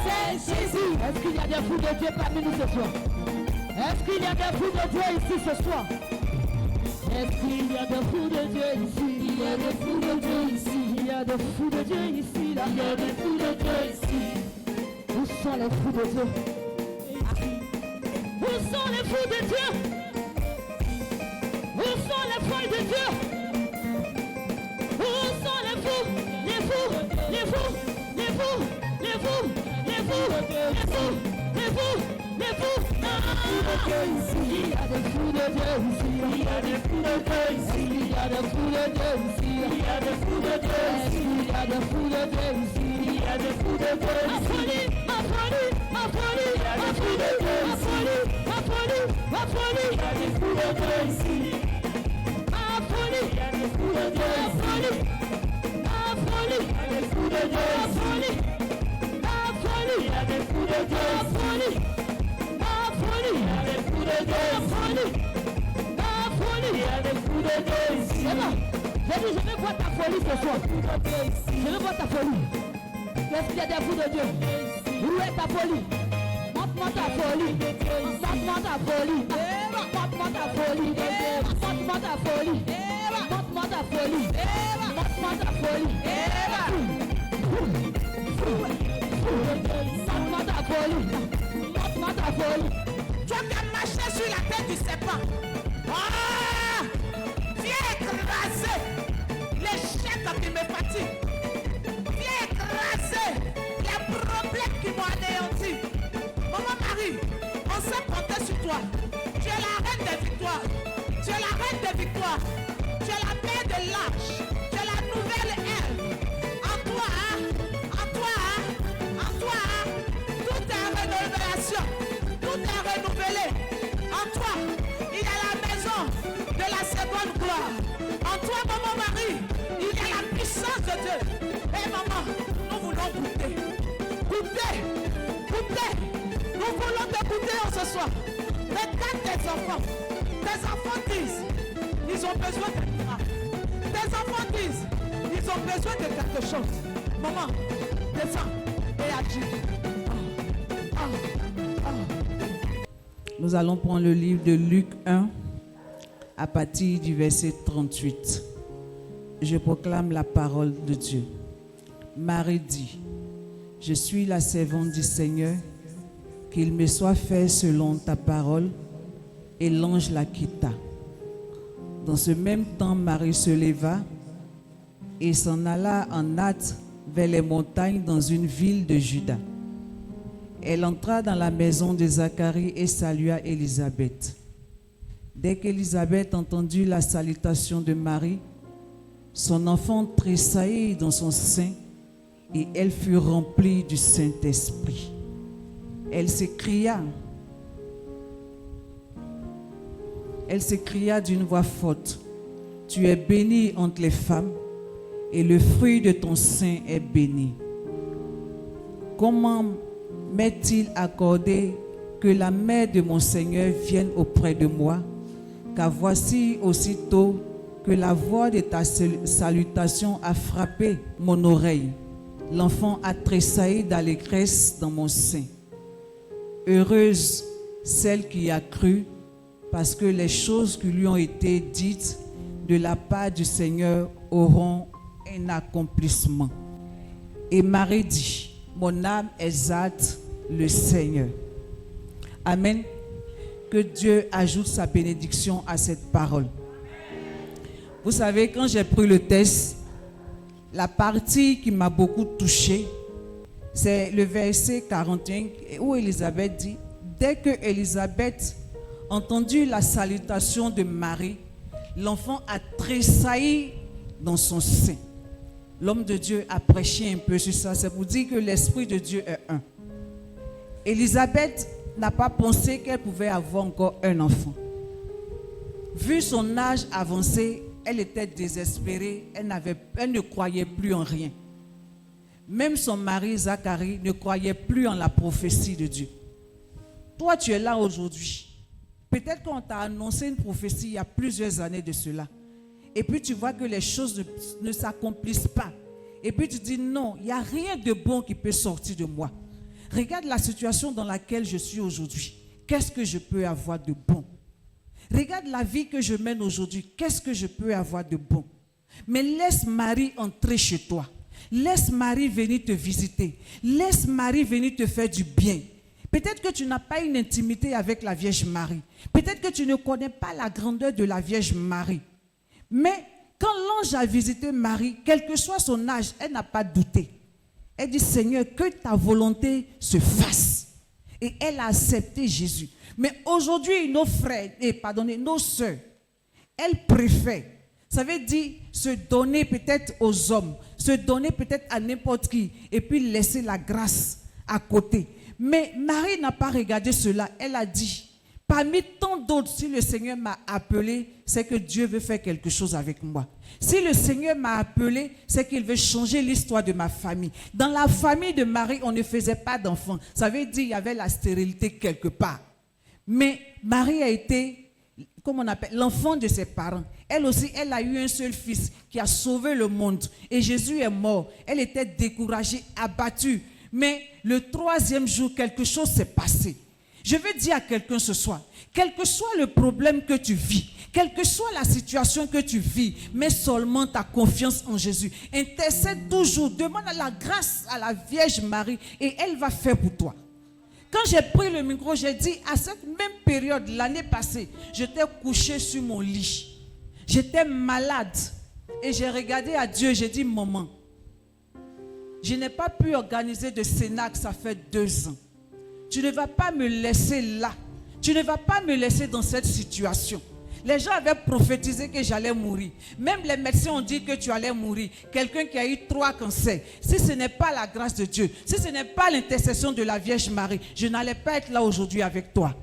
C'est Jésus. Est-ce qu'il y a des fous de Dieu parmi nous ce soir? Est-ce qu'il y a des fous de Dieu ici ce soir? Est-ce qu'il y a des fous de Dieu ici? Il y a des fous de Dieu ici. Il y a des fous de Dieu ici. Là. Il y a des fous de Dieu ici. Où sont les fous de Dieu? Où sont les fous de Dieu? Où sont les folles de Dieu? Où sont les fous? Les fous, les fous, les fous, les fous, les fous, les fous, les fous, les fous. Il y a des fous de Dieu ici. Il y a des fous de Dieu ici. Il y a des fous de Dieu ici. Il y a des fous de Dieu ici. Il y a des fous de Dieu ici. Il y a des fous de Dieu ici. Affolie, affolie, affolie. Il y a des fous de Dieu ici. Affolie, affolie. Il y a des fous de Dieu ici. Affolie, il y a des fous de Dieu ici. Affolie, il y a des fous de Dieu ici. Affolie, il y a des fous de Dieu ici. Folie, il y a des fous de Dieu. Folie, la folie, il y a des fous de Dieu ici. C'est bon. J'ai dit, je veux voir ta folie ce soir. Je veux voir ta folie. Est-ce qu'il y a des fous de Dieu? Où est ta folie? Montre-moi ta folie. Montre-moi ta folie. Montre-moi ta folie. Montre-moi ta folie. Montre-moi ta folie. Montre-moi ta folie. Montre-moi ta folie. Montre-moi ta folie. Toi qui as marché sur la tête du serpent. Ah! Viens écraser l'échec qui me fatigue. Viens écraser les problèmes qui m'ont anéanti. Maman Marie, on s'est compté sur toi. Tu es la reine des victoires. Tu es la reine des victoires. Tu es la mère de l'âge. Tu es la nouvelle Ève. En toi, en toi, en toi, tout est rénovation. Tout est renouvelé. En toi, il y a la maison de la seconde gloire. En toi, maman Marie, il y a la puissance de Dieu. Et maman, nous voulons goûter. Goûter. Goûter. Nous voulons te goûter ce soir. Regarde tes enfants. Tes enfants disent, ils ont besoin de toi. Tes enfants disent, ils ont besoin de quelque chose. Maman, descends et agis. Nous allons prendre le livre de Luc 1 à partir du verset 38. Je proclame la parole de Dieu. Marie dit, je suis la servante du Seigneur, qu'il me soit fait selon ta parole. Et l'ange la quitta. Dans ce même temps, Marie se leva et s'en alla en hâte vers les montagnes dans une ville de Juda. Elle entra dans la maison de Zacharie et salua Élisabeth. Dès qu'Élisabeth entendit la salutation de Marie, son enfant tressaillit dans son sein et elle fut remplie du Saint-Esprit. Elle s'écria d'une voix forte, « Tu es bénie entre les femmes, et le fruit de ton sein est béni. Comment m'est-il accordé que la mère de mon Seigneur vienne auprès de moi, car voici aussitôt que la voix de ta salutation a frappé mon oreille. L'enfant a tressailli d'allégresse dans mon sein. Heureuse celle qui a cru, parce que les choses qui lui ont été dites de la part du Seigneur auront un accomplissement. » Et Marie dit, « Mon âme exalte le Seigneur. » Amen. Que Dieu ajoute sa bénédiction à cette parole. Vous savez, quand j'ai pris le test, La partie qui m'a beaucoup touchée, c'est le verset 41 où Élisabeth dit, dès que Élisabeth entendu la salutation de Marie, l'enfant a tressailli dans son sein. L'homme de Dieu a prêché un peu sur ça. C'est pour dire que l'Esprit de Dieu est un. Élisabeth n'a pas pensé qu'elle pouvait avoir encore un enfant. Vu son âge avancé, elle était désespérée. Elle ne croyait plus en rien. Même son mari Zacharie ne croyait plus en la prophétie de Dieu. Toi, tu es là aujourd'hui. Peut-être qu'on t'a annoncé une prophétie il y a plusieurs années de cela. Et puis tu vois que les choses ne s'accomplissent pas. Et puis tu dis non, il n'y a rien de bon qui peut sortir de moi. Regarde la situation dans laquelle je suis aujourd'hui. Qu'est-ce que je peux avoir de bon? Regarde la vie que je mène aujourd'hui. Qu'est-ce que je peux avoir de bon? Mais laisse Marie entrer chez toi. Laisse Marie venir te visiter. Laisse Marie venir te faire du bien. Peut-être que tu n'as pas une intimité avec la Vierge Marie. Peut-être que tu ne connais pas la grandeur de la Vierge Marie. Mais quand l'ange a visité Marie, quel que soit son âge, elle n'a pas douté. Elle dit, Seigneur, que ta volonté se fasse. Et elle a accepté Jésus. Mais aujourd'hui, nos frères, nos sœurs, elles préfèrent, ça veut dire se donner peut-être aux hommes, se donner peut-être à n'importe qui, et puis laisser la grâce à côté. Mais Marie n'a pas regardé cela. Elle a dit, parmi tant d'autres, si le Seigneur m'a appelé, c'est que Dieu veut faire quelque chose avec moi. Si le Seigneur m'a appelé, c'est qu'il veut changer l'histoire de ma famille. Dans la famille de Marie, on ne faisait pas d'enfants. Ça veut dire qu'il y avait la stérilité quelque part. Mais Marie a été, comme on appelle, l'enfant de ses parents. Elle aussi, elle a eu un seul fils qui a sauvé le monde. Et Jésus est mort. Elle était découragée, abattue. Mais le 3e jour, quelque chose s'est passé. Je veux dire à quelqu'un ce soir, quel que soit le problème que tu vis, quelle que soit la situation que tu vis, mets seulement ta confiance en Jésus. Intercède toujours, demande à la grâce à la Vierge Marie et elle va faire pour toi. Quand j'ai pris le micro, j'ai dit, à cette même période, l'année passée, j'étais couché sur mon lit. J'étais malade et j'ai regardé à Dieu, j'ai dit, maman, je n'ai pas pu organiser de Cénacle, ça fait 2 ans. Tu ne vas pas me laisser là. Tu ne vas pas me laisser dans cette situation. Les gens avaient prophétisé que j'allais mourir. Même les médecins ont dit que tu allais mourir. Quelqu'un qui a eu 3 cancers. Si ce n'est pas la grâce de Dieu, si ce n'est pas l'intercession de la Vierge Marie, je n'allais pas être là aujourd'hui avec toi.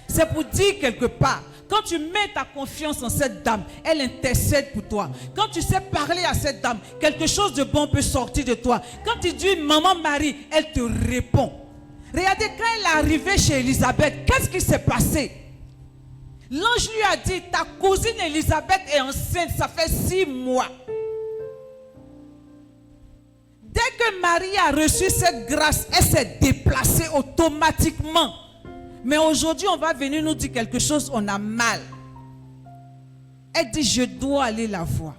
C'est pour dire quelque part, quand tu mets ta confiance en cette dame, elle intercède pour toi. Quand tu sais parler à cette dame, quelque chose de bon peut sortir de toi. Quand tu dis Maman Marie, elle te répond. Regardez, quand elle est arrivée chez Élisabeth, qu'est-ce qui s'est passé? L'ange lui a dit, ta cousine Élisabeth est enceinte, ça fait 6 mois. Dès que Marie a reçu cette grâce, elle s'est déplacée automatiquement. Mais aujourd'hui, on va venir nous dire quelque chose, on a mal. Elle dit, je dois aller la voir.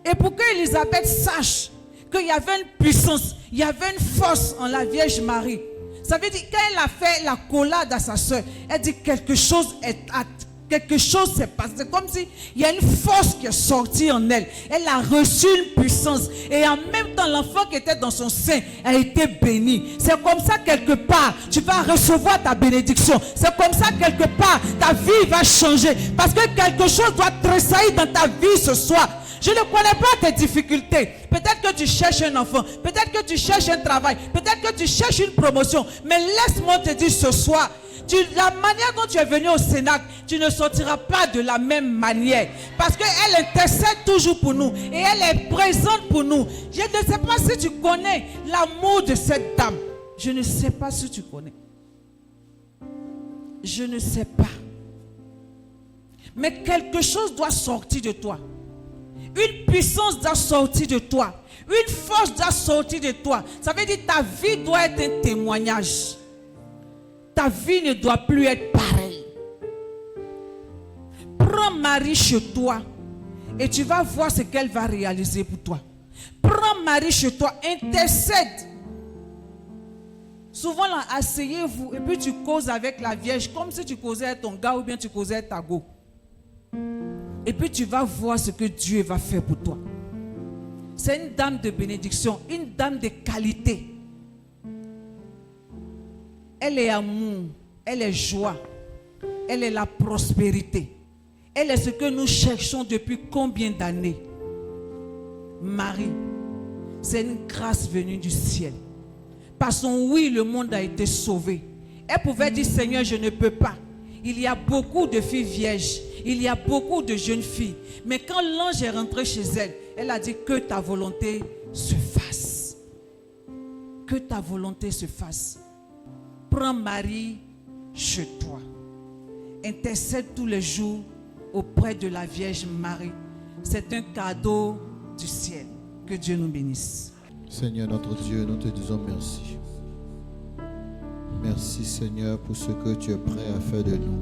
Et pour que Élisabeth sache qu'il y avait une puissance, il y avait une force en la Vierge Marie. Ça veut dire, quand elle a fait la collade à sa soeur, elle dit quelque chose s'est passé. C'est comme si il y a une force qui est sortie en elle. Elle a reçu une puissance. Et en même temps, l'enfant qui était dans son sein a été béni. C'est comme ça, quelque part, tu vas recevoir ta bénédiction. C'est comme ça, quelque part, ta vie va changer. Parce que quelque chose doit tressaillir dans ta vie ce soir. Je ne connais pas tes difficultés. Peut-être que tu cherches un enfant. Peut-être que tu cherches un travail. Peut-être que tu cherches une promotion. Mais laisse-moi te dire ce soir, la manière dont tu es venu au Cénacle, tu ne sortiras pas de la même manière. Parce qu'elle intercède toujours pour nous. Et elle est présente pour nous. Je ne sais pas si tu connais l'amour de cette dame. Je ne sais pas si tu connais. Je ne sais pas. Mais quelque chose doit sortir de toi. Une puissance doit sortir de toi. Une force doit sortir de toi. Ça veut dire que ta vie doit être un témoignage. Ta vie ne doit plus être pareille. Prends Marie chez toi et tu vas voir ce qu'elle va réaliser pour toi. Prends Marie chez toi, intercède. Souvent, là, asseyez-vous et puis tu causes avec la Vierge comme si tu causais avec ton gars ou bien tu causais avec ta go. Et puis tu vas voir ce que Dieu va faire pour toi. C'est une dame de bénédiction, une dame de qualité. Elle est amour, elle est joie, elle est la prospérité. Elle est ce que nous cherchons depuis combien d'années? Marie, c'est une grâce venue du ciel. Par son oui, le monde a été sauvé. Elle pouvait dire, Seigneur, je ne peux pas. Il y a beaucoup de filles vierges. Il y a beaucoup de jeunes filles. Mais quand l'ange est rentré chez elle, elle a dit que ta volonté se fasse. Que ta volonté se fasse. Prends Marie chez toi. Intercède tous les jours auprès de la Vierge Marie. C'est un cadeau du ciel. Que Dieu nous bénisse. Seigneur notre Dieu, nous te disons merci. Merci Seigneur pour ce que tu es prêt à faire de nous.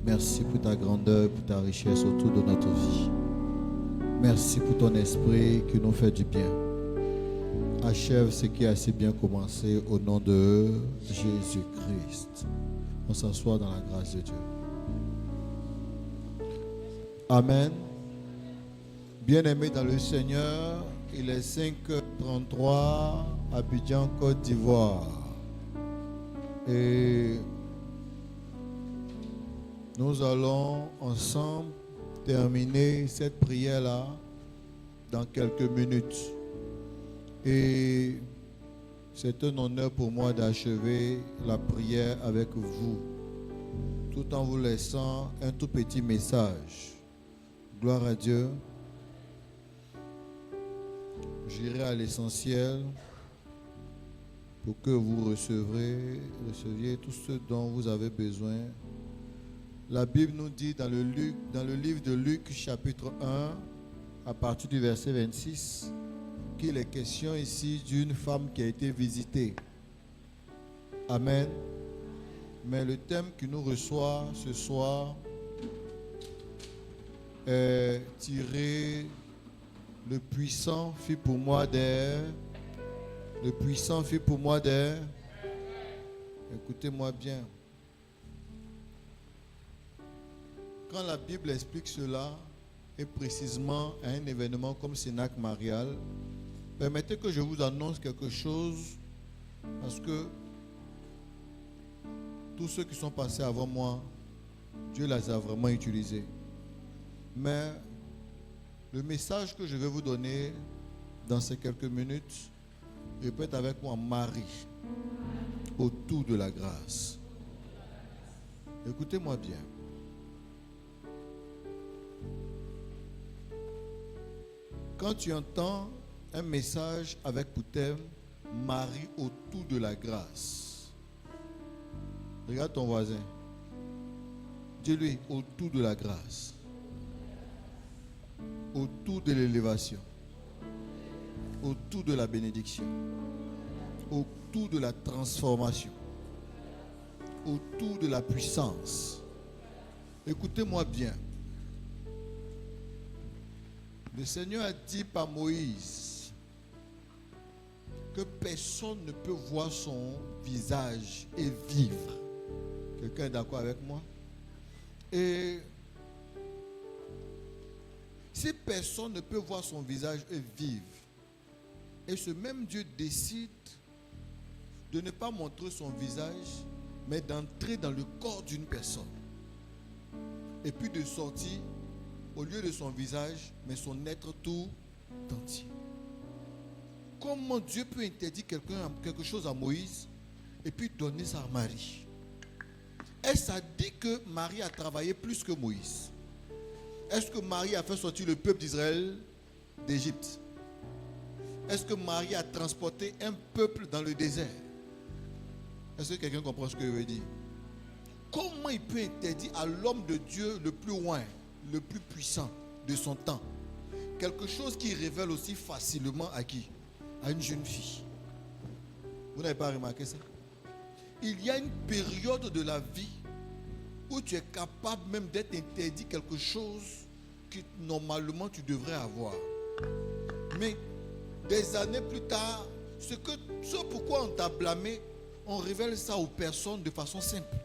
Merci pour ta grandeur, pour ta richesse autour de notre vie. Merci pour ton esprit qui nous fait du bien. Achève ce qui a si bien commencé au nom de Jésus-Christ. On s'assoit dans la grâce de Dieu. Amen. Bien-aimés dans le Seigneur, il est 5h33, Abidjan, Côte d'Ivoire. Et nous allons ensemble terminer cette prière-là dans quelques minutes. Et c'est un honneur pour moi d'achever la prière avec vous, tout en vous laissant un tout petit message. Gloire à Dieu. J'irai à l'essentiel pour que vous receviez tout ce dont vous avez besoin. La Bible nous dit dans le livre de Luc, chapitre 1, à partir du verset 26, qu'il est question ici d'une femme qui a été visitée. Amen. Mais le thème qui nous reçoit ce soir est tiré: le puissant fit pour moi d'air. Le puissant fit pour moi d'air. Écoutez-moi bien. Quand la Bible explique cela, et précisément à un événement comme Cénacle Marial, permettez que je vous annonce quelque chose, parce que tous ceux qui sont passés avant moi, Dieu les a vraiment utilisés. Mais le message que je vais vous donner dans ces quelques minutes, répète avec moi: Marie, autour de la grâce. Écoutez-moi bien. Quand tu entends un message avec pour thème Marie autour de la grâce, regarde ton voisin. Dis-lui: autour de la grâce, autour de l'élévation, autour de la bénédiction, autour de la transformation, autour de la puissance. Écoutez-moi bien. Le Seigneur a dit par Moïse que personne ne peut voir son visage et vivre. Quelqu'un est d'accord avec moi? Et si personne ne peut voir son visage et vivre, et ce même Dieu décide de ne pas montrer son visage, mais d'entrer dans le corps d'une personne, et puis de sortir, au lieu de son visage, mais son être tout entier. Comment Dieu peut interdire quelque chose à Moïse et puis donner ça à Marie? Est-ce a dit que Marie a travaillé plus que Moïse? Est-ce que Marie a fait sortir le peuple d'Israël d'Égypte? Est-ce que Marie a transporté un peuple dans le désert? Est-ce que quelqu'un comprend ce que je veux dire? Comment il peut interdire à l'homme de Dieu le plus loin, le plus puissant de son temps, quelque chose qui révèle aussi facilement à qui? À une jeune fille. Vous n'avez pas remarqué ça? Il y a une période de la vie où tu es capable même d'être interdit quelque chose que normalement tu devrais avoir. Mais des années plus tard, ce pourquoi on t'a blâmé, on révèle ça aux personnes de façon simple.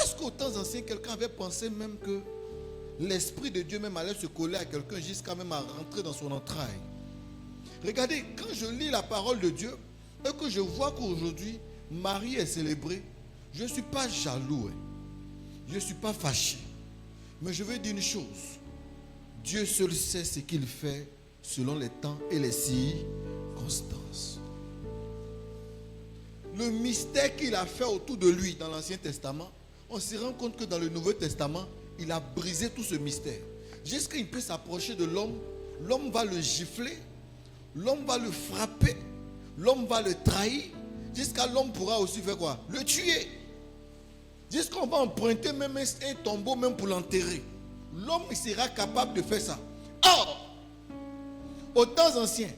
Est-ce qu'aux temps anciens, quelqu'un avait pensé même que l'Esprit de Dieu même allait se coller à quelqu'un jusqu'à même à rentrer dans son entraille. Regardez, quand je lis la parole de Dieu et que je vois qu'aujourd'hui, Marie est célébrée, je ne suis pas jaloux, je ne suis pas fâché. Mais je veux dire une chose, Dieu seul sait ce qu'il fait selon les temps et les circonstances. Le mystère qu'il a fait autour de lui dans l'Ancien Testament, on se rend compte que dans le Nouveau Testament, il a brisé tout ce mystère. Jusqu'à il peut s'approcher de l'homme, l'homme va le gifler, l'homme va le frapper, l'homme va le trahir, jusqu'à l'homme pourra aussi faire quoi? Le tuer. Jusqu'on va emprunter même un tombeau même pour l'enterrer. L'homme sera capable de faire ça. Or, aux temps anciens,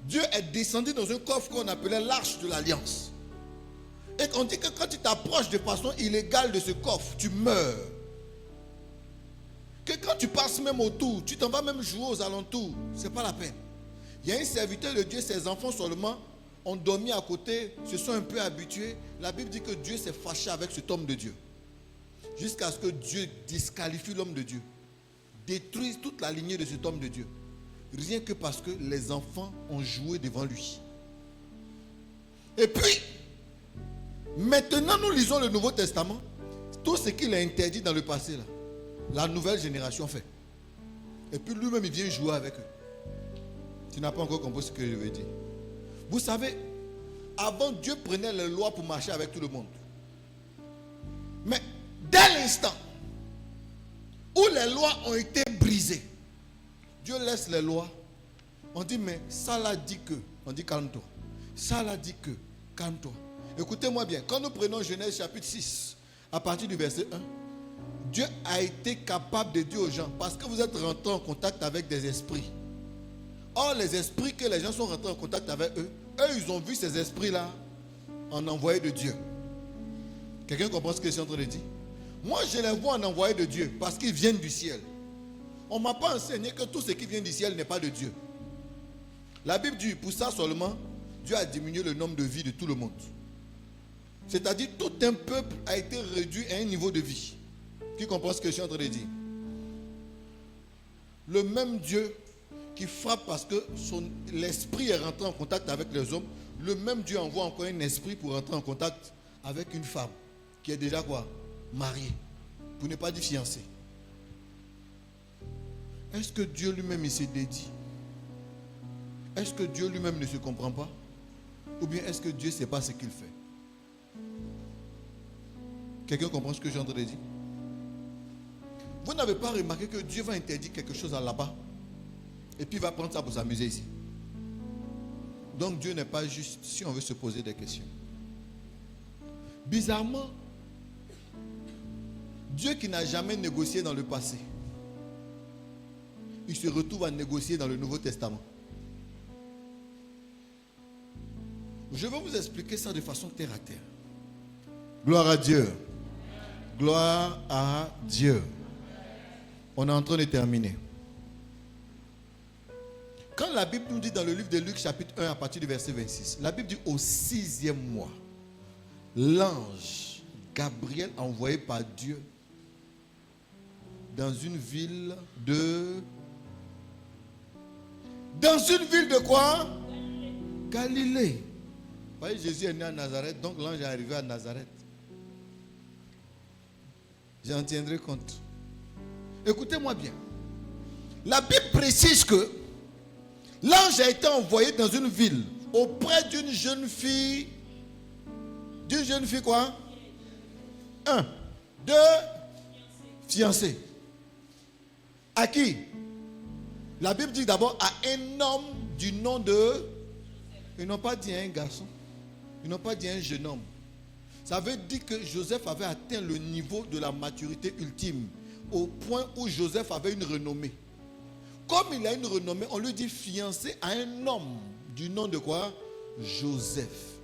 Dieu est descendu dans un coffre qu'on appelait l'arche de l'alliance. Et on dit que quand tu t'approches de façon illégale de ce coffre, tu meurs. Que quand tu passes même autour, tu t'en vas même jouer aux alentours, c'est pas la peine. Il y a un serviteur de Dieu, ses enfants seulement ont dormi à côté, se sont un peu habitués. La Bible dit que Dieu s'est fâché avec cet homme de Dieu. Jusqu'à ce que Dieu disqualifie l'homme de Dieu. Détruise toute la lignée de cet homme de Dieu. Rien que parce que les enfants ont joué devant lui. Et puis, maintenant nous lisons le Nouveau Testament. Tout ce qu'il a interdit dans le passé, là, la nouvelle génération fait. Et puis lui-même, il vient jouer avec eux. Tu n'as pas encore compris ce que je veux dire. Vous savez, avant Dieu prenait les lois pour marcher avec tout le monde. Mais dès l'instant où les lois ont été brisées, Dieu laisse les lois. On dit, mais ça l'a dit que. On dit, calme-toi. Ça l'a dit que. Calme-toi. Écoutez-moi bien. Quand nous prenons Genèse chapitre 6, à partir du verset 1, Dieu a été capable de dire aux gens, parce que vous êtes rentrés en contact avec des esprits. Or, les esprits que les gens sont rentrés en contact avec eux, ils ont vu ces esprits-là en envoyé de Dieu. Quelqu'un comprend ce que je suis en train de dire? Moi, je les vois en envoyé de Dieu parce qu'ils viennent du ciel. On ne m'a pas enseigné que tout ce qui vient du ciel n'est pas de Dieu. La Bible dit, pour ça seulement, Dieu a diminué le nombre de vies de tout le monde. C'est-à-dire, tout un peuple a été réduit à un niveau de vie. Qui comprend ce que je suis en train de dire? Le même Dieu qui frappe parce que l'esprit est rentré en contact avec les hommes, le même Dieu envoie encore un esprit pour rentrer en contact avec une femme qui est déjà quoi? Mariée, pour ne pas dire fiancée. Est-ce que Dieu lui-même il se dédie? Est-ce que Dieu lui-même ne se comprend pas? Ou bien est-ce que Dieu ne sait pas ce qu'il fait? Quelqu'un comprend ce que je suis en train de dire? Vous n'avez pas remarqué que Dieu va interdire quelque chose là-bas et puis il va prendre ça pour s'amuser ici? Donc Dieu n'est pas juste si on veut se poser des questions. Bizarrement, Dieu qui n'a jamais négocié dans le passé, il se retrouve à négocier dans le Nouveau Testament. Je vais vous expliquer ça de façon terre à terre. Gloire à Dieu. Gloire à Dieu. On est en train de terminer. Quand la Bible nous dit dans le livre de Luc chapitre 1 à partir du verset 26, la Bible dit au 6e mois, l'ange Gabriel envoyé par Dieu dans une ville de... Dans une ville de quoi? Galilée. Vous voyez, Jésus est né à Nazareth, donc l'ange est arrivé à Nazareth. J'en tiendrai compte. Écoutez-moi bien. La Bible précise que l'ange a été envoyé dans une ville auprès d'une jeune fille. D'une jeune fille quoi? 1, 2, fiancée. À qui? La Bible dit d'abord à un homme du nom de... Ils n'ont pas dit un garçon. Ils n'ont pas dit un jeune homme. Ça veut dire que Joseph avait atteint le niveau de la maturité ultime, au point où Joseph avait une renommée. Comme il a une renommée, on lui dit fiancé à un homme du nom de quoi? Joseph.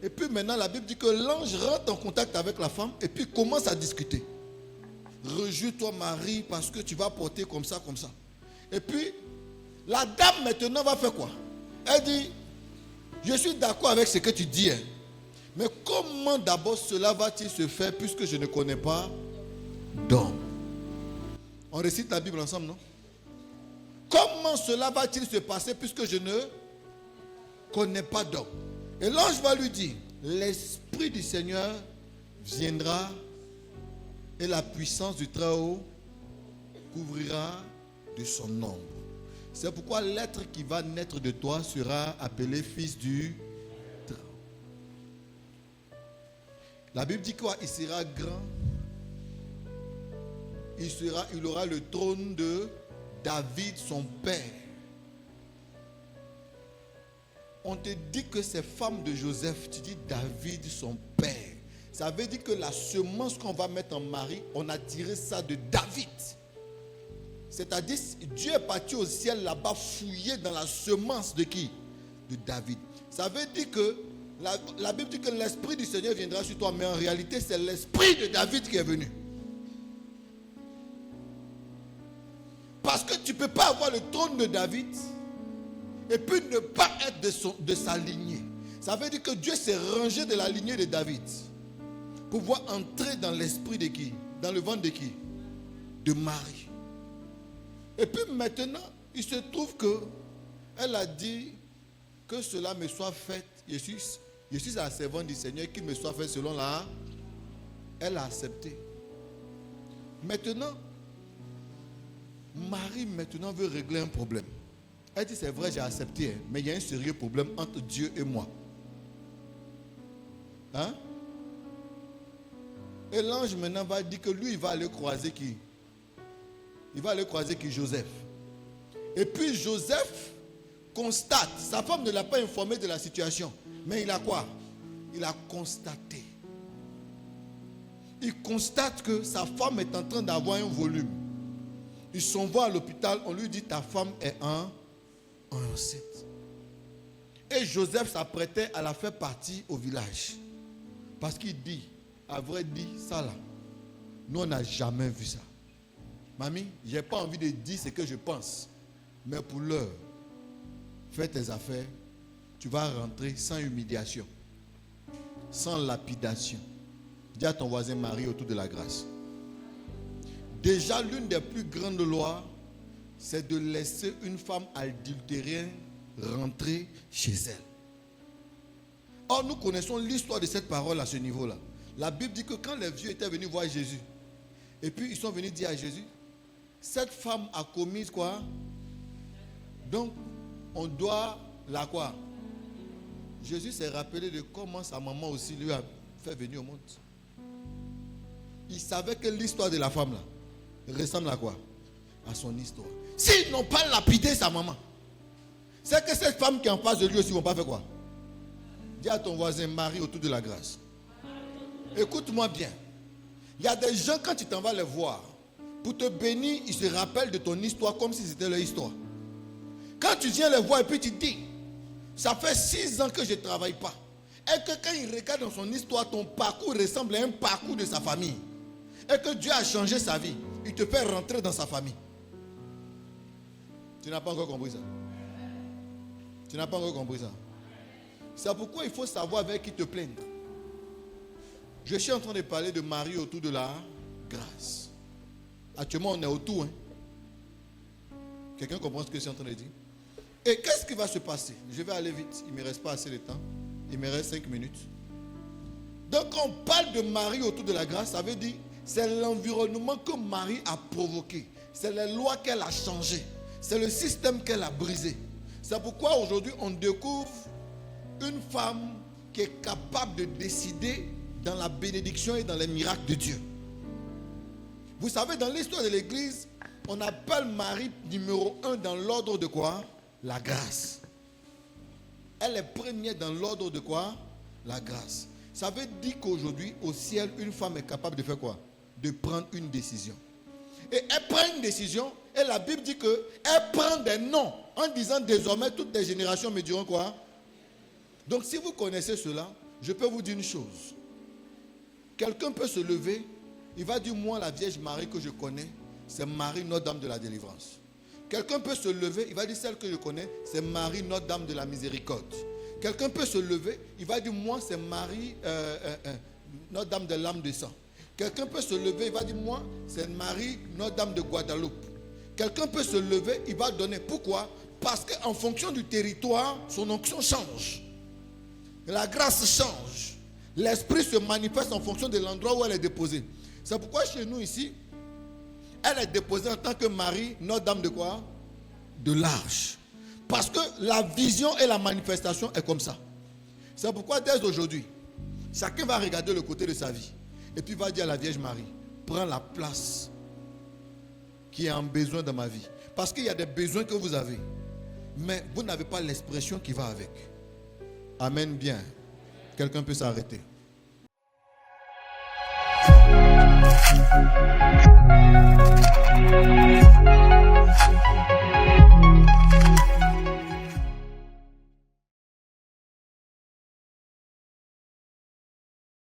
Et puis maintenant, la Bible dit que l'ange rentre en contact avec la femme et puis commence à discuter. Réjouis-toi, Marie, parce que tu vas porter comme ça, comme ça. Et puis, la dame maintenant va faire quoi? Elle dit, je suis d'accord avec ce que tu dis, hein. Mais comment d'abord cela va-t-il se faire puisque je ne connais pas d'homme? On récite la Bible ensemble, non? Comment cela va-t-il se passer puisque je ne connais pas d'homme? Et l'ange va lui dire, l'Esprit du Seigneur viendra et la puissance du Très-Haut couvrira de son ombre. C'est pourquoi l'être qui va naître de toi sera appelé fils du Très-Haut. La Bible dit quoi? Il sera grand. Il aura le trône de David, son père. On te dit que c'est femme de Joseph, tu dis David, son père. Ça veut dire que la semence qu'on va mettre en mari, on a tiré ça de David. C'est-à-dire, Dieu est parti au ciel là-bas fouiller dans la semence de qui? De David. Ça veut dire que la Bible dit que l'Esprit du Seigneur viendra sur toi, mais en réalité, c'est l'Esprit de David qui est venu. Parce que tu ne peux pas avoir le trône de David et puis ne pas être de sa lignée. Ça veut dire que Dieu s'est rangé de la lignée de David pour pouvoir entrer dans l'esprit de qui? Dans le ventre de qui? De Marie. Et puis maintenant, il se trouve que elle a dit que cela me soit fait. Je suis la servante du Seigneur, qu'il me soit fait selon la... Elle a accepté. Maintenant, Marie maintenant veut régler un problème. Elle dit, c'est vrai, j'ai accepté, mais il y a un sérieux problème entre Dieu et moi. Hein? Et l'ange maintenant va dire que lui, il va aller croiser qui? Il va aller croiser qui? Joseph. Et puis Joseph constate, sa femme ne l'a pas informé de la situation, mais il a quoi? Il a constaté. Il constate que sa femme est en train d'avoir un volume. Ils s'en vont à l'hôpital, on lui dit ta femme est enceinte. Et Joseph s'apprêtait à la faire partir au village. Parce qu'il dit, à vrai dire, ça là, nous on n'a jamais vu ça. Mamie, je n'ai pas envie de dire ce que je pense. Mais pour l'heure, fais tes affaires, tu vas rentrer sans humiliation, sans lapidation. Dis à ton voisin Marie autour de la grâce. Déjà, l'une des plus grandes lois, c'est de laisser une femme adultérienne rentrer chez elle. Or, nous connaissons l'histoire de cette parole à ce niveau-là. La Bible dit que quand les vieux étaient venus voir Jésus, et puis ils sont venus dire à Jésus, cette femme a commis quoi? Donc, on doit la quoi? Jésus s'est rappelé de comment sa maman aussi lui a fait venir au monde. Il savait que l'histoire de la femme là ressemble à quoi? À son histoire. S'ils n'ont pas lapidé sa maman, c'est que cette femme qui est en face de lui aussi ne vont pas faire quoi? Dis à ton voisin Marie autour de la grâce. Écoute-moi bien. Il y a des gens, quand tu t'en vas les voir, pour te bénir, ils se rappellent de ton histoire comme si c'était leur histoire. Quand tu viens les voir et puis tu dis, ça fait 6 ans que je ne travaille pas. Et que quand ils regardent dans son histoire, ton parcours ressemble à un parcours de sa famille. Et que Dieu a changé sa vie. Il te fait rentrer dans sa famille. Tu n'as pas encore compris ça. Tu n'as pas encore compris ça. C'est pourquoi il faut savoir avec qui te plaindre. Je suis en train de parler de Marie autour de la grâce. Actuellement, on est autour. Hein? Quelqu'un comprend ce que je suis en train de dire? Et qu'est-ce qui va se passer? Je vais aller vite. Il ne me reste pas assez de temps. Il me reste 5 minutes. Donc, quand on parle de Marie autour de la grâce, ça veut dire c'est l'environnement que Marie a provoqué. C'est les lois qu'elle a changées. C'est le système qu'elle a brisé. C'est pourquoi aujourd'hui, on découvre une femme qui est capable de décider dans la bénédiction et dans les miracles de Dieu. Vous savez, dans l'histoire de l'Église, on appelle Marie numéro 1 dans l'ordre de quoi? La grâce. Elle est première dans l'ordre de quoi? La grâce. Ça veut dire qu'aujourd'hui, au ciel, une femme est capable de faire quoi? De prendre une décision. Et elle prend une décision, et la Bible dit qu'elle prend des noms, en disant désormais, toutes les générations me diront quoi? Donc si vous connaissez cela, je peux vous dire une chose. Quelqu'un peut se lever, il va dire, moi, la Vierge Marie que je connais, c'est Marie, Notre-Dame de la délivrance. Quelqu'un peut se lever, il va dire, celle que je connais, c'est Marie, Notre-Dame de la miséricorde. Quelqu'un peut se lever, il va dire, moi, c'est Marie, Notre-Dame de l'âme de sang. Quelqu'un peut se lever, il va dire, moi, c'est Marie, Notre-Dame de Guadeloupe. Quelqu'un peut se lever, il va donner. Pourquoi? Parce qu'en fonction du territoire, son onction change. La grâce change. L'esprit se manifeste en fonction de l'endroit où elle est déposée. C'est pourquoi chez nous ici, elle est déposée en tant que Marie, Notre-Dame de quoi? De l'Arche. Parce que la vision et la manifestation est comme ça. C'est pourquoi dès aujourd'hui, chacun va regarder le côté de sa vie. Et puis va dire à la Vierge Marie, prends la place qui est en besoin dans ma vie. Parce qu'il y a des besoins que vous avez. Mais vous n'avez pas l'expression qui va avec. Amen bien. Quelqu'un peut s'arrêter.